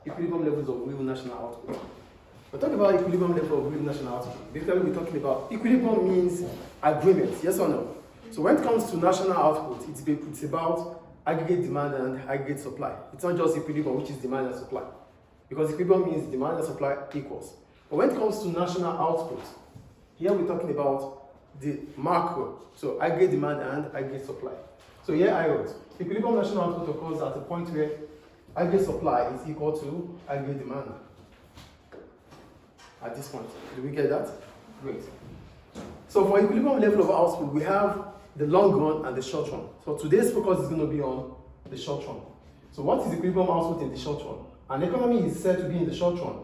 equilibrium levels of real national output. We're talking about equilibrium level of real national output. Basically, we're talking about equilibrium means agreement, yes or no? So when it comes to national output, it's about aggregate demand and aggregate supply. It's not just equilibrium, which is demand and supply. Because equilibrium means demand and supply equals. But when it comes to national output, here we're talking about the macro, so aggregate demand and aggregate supply. So here I wrote, equilibrium national output occurs at a point where aggregate supply is equal to aggregate demand. At this point, do we get that? Great. So for equilibrium level of output, we have the long run and the short run. So today's focus is going to be on the short run. So what is equilibrium output in the short run? An economy is said to be in the short run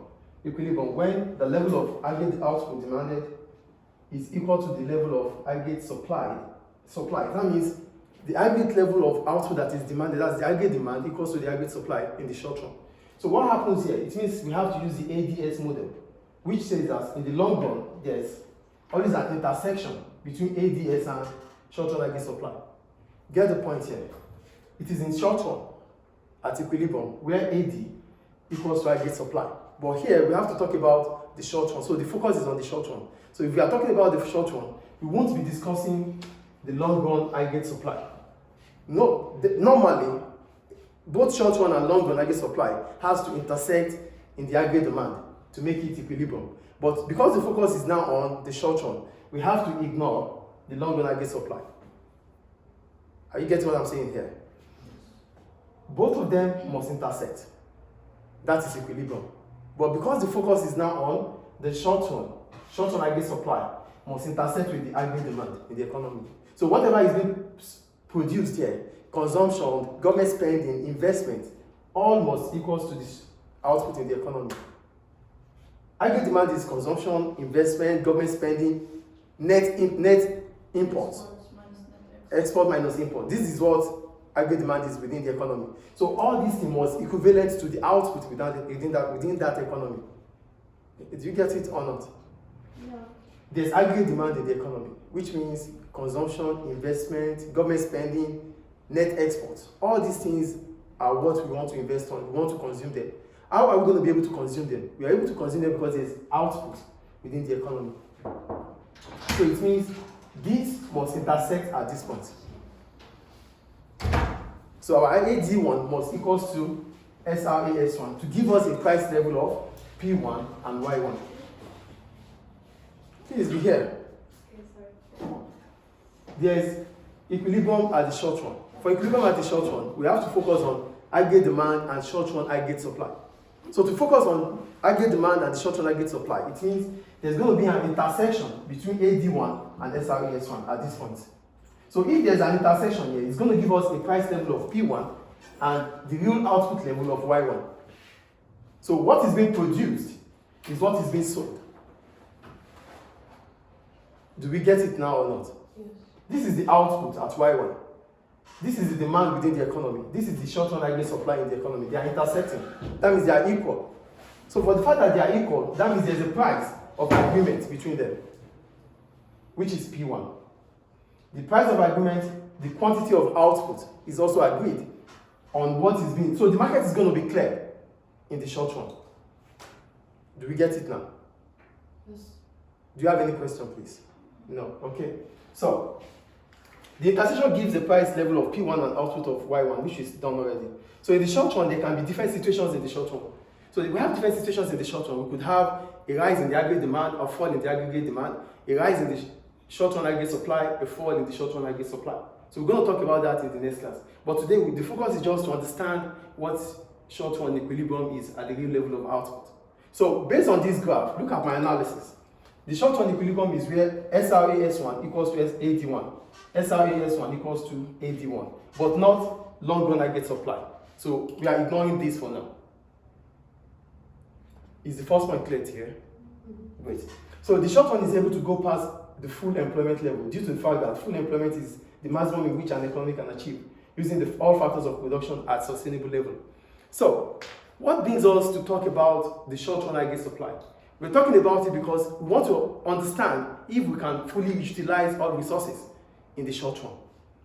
equilibrium when the level of aggregate output demanded is equal to the level of aggregate supply. That means the aggregate level of output that is demanded, that's the aggregate demand, equals to the aggregate supply in the short run. So what happens here? It means we have to use the ADS model, which says that in the long run, there's always an intersection between ADS and short-run aggregate supply. Get the point here. It is in short run at equilibrium where AD equals to aggregate supply. But here we have to talk about the short run. So the focus is on the short run. So if we are talking about the short run, we won't be discussing the long run aggregate supply. No, normally, both short run and long run aggregate supply has to intersect in the aggregate demand to make it equilibrium. But because the focus is now on the short run, we have to ignore the long run aggregate supply. Are you getting what I'm saying here? Both of them must intersect. That is equilibrium. But because the focus is now on the short run aggregate supply must intersect with the aggregate demand in the economy. So whatever is being produced here, consumption, government spending, investment, all must equal to this output in the economy. Aggregate demand is consumption, investment, government spending, net imports, export minus import. This is what aggregate demand is within the economy. So all these things must equivalent to the output within that economy. Do you get it or not? No. There's aggregate demand in the economy, which means consumption, investment, government spending, net exports. All these things are what we want to invest on. We want to consume them. How are we going to be able to consume them? We are able to consume them because there's output within the economy. So it means these must intersect at this point. So our AD1 must equals to SRAS1 to give us a price level of P1 and Y1. Please be here. There's equilibrium at the short run. For equilibrium at the short run, we have to focus on aggregate demand and short run aggregate supply. So to focus on aggregate demand and short run aggregate supply, it means there's going to be an intersection between AD1 and SRAS1 at this point. So if there's an intersection here, it's going to give us a price level of P1 and the real output level of Y1. So what is being produced is what is being sold. Do we get it now or not? Yes. This is the output at Y1. This is the demand within the economy. This is the short-run aggregate supply in the economy. They are intersecting. That means they are equal. So for the fact that they are equal, that means there's a price of agreement between them, which is P1. The price of agreement, the quantity of output is also agreed on what is being. So the market is going to be clear in the short run. Do we get it now? Yes. Do you have any question, please? No? Okay. So the intersection gives the price level of P1 and output of Y1, which is done already. So in the short run, there can be different situations in the short run. So if we have different situations in the short run, we could have a rise in the aggregate demand, a fall in the aggregate demand, a rise in the short-run aggregate supply, a fall in the short-run aggregate supply. So we're going to talk about that in the next class. But today, the focus is just to understand what short-run equilibrium is at the real level of output. So based on this graph, look at my analysis. The short-run equilibrium is where SRAS1 equals to AD1. SRAS1 equals to AD1, but not long-run aggregate supply. So we are ignoring this for now. Is the first point clear here? Great. So the short run is able to go past the full employment level due to the fact that full employment is the maximum in which an economy can achieve using all factors of production at sustainable level. So what brings us to talk about the short run aggregate supply? We're talking about it because we want to understand if we can fully utilize all resources in the short run.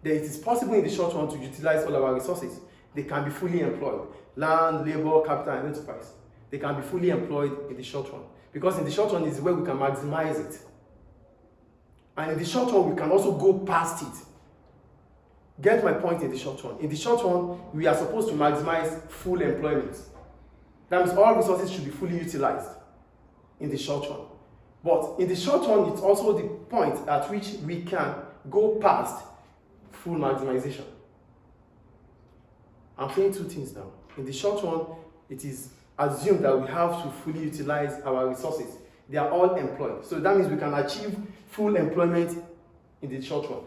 That it is possible in the short run to utilize all of our resources. they can be fully employed. Land, labor, capital, and enterprise. They can be fully employed in the short run. Because in the short run is where we can maximize it. And in the short run, we can also go past it. Get my point in the short run. In the short run, we are supposed to maximize full employment. That means all resources should be fully utilized in the short run. But in the short run, it's also the point at which we can go past full maximization. I'm saying two things now. In the short run, it is assumed that we have to fully utilize our resources. They are all employed. So that means we can achieve full employment in the short run.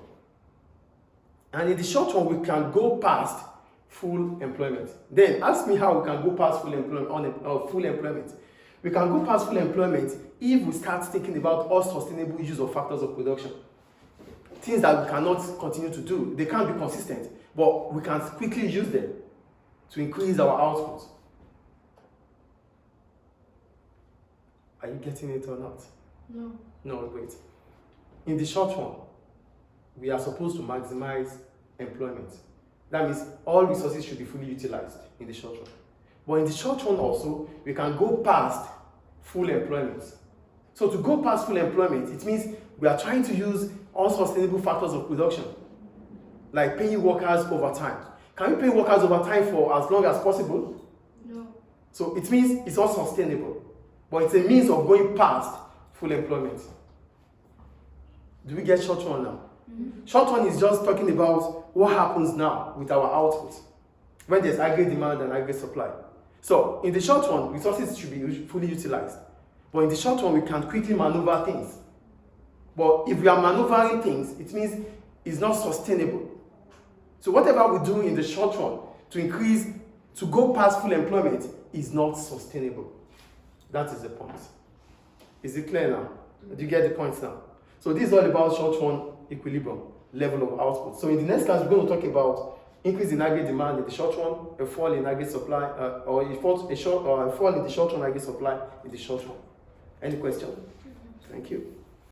And in the short run, we can go past full employment. Then ask me how we can go past full employment. We can go past full employment if we start thinking about unsustainable use of factors of production. Things that we cannot continue to do. They can't be consistent, but we can quickly use them to increase our output. Are you getting it or not? No. No, great. In the short run, we are supposed to maximize employment. That means all resources should be fully utilized in the short run. But in the short run also, we can go past full employment. So to go past full employment, it means we are trying to use unsustainable factors of production, like paying workers overtime. Can we pay workers overtime for as long as possible? No. So it means it's not sustainable, but it's a means of going past full employment. Do we get short run now? Mm-hmm. Short run is just talking about what happens now with our output when there's aggregate demand and aggregate supply. So in the short run, resources should be fully utilized. But in the short run, we can quickly maneuver things. But if we are maneuvering things, it means it's not sustainable. So whatever we do in the short run to go past full employment is not sustainable. That is the point. Is it clear now? Do you get the point now? So this is all about short run equilibrium, level of output. So in the next class, we're going to talk about increase in aggregate demand in the short run, a fall in aggregate supply, or a fall in the short run aggregate supply in the short run. Any question? Thank you.